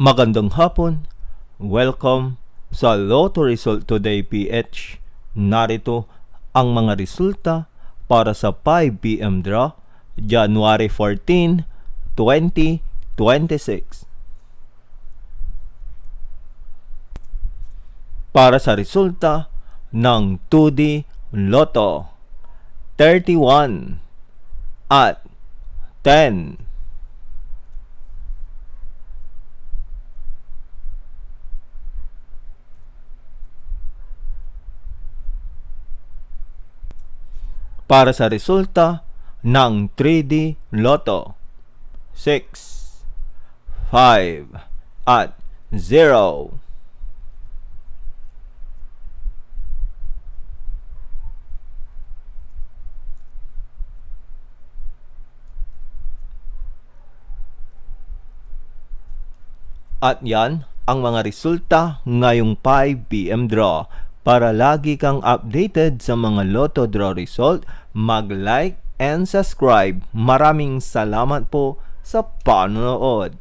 Magandang hapon. Welcome sa Lotto Result Today PH. Narito ang mga resulta para sa 5 p.m. draw, January 14, 2026. Para sa resulta ng 2D Lotto, 31 at 10. Para sa resulta ng 3D Lotto, 6, 5, at 0. At yan ang mga resulta ngayong 5 p.m. draw. Para lagi kang updated sa mga Lotto draw result, mag-like and subscribe. Maraming salamat po sa panonood.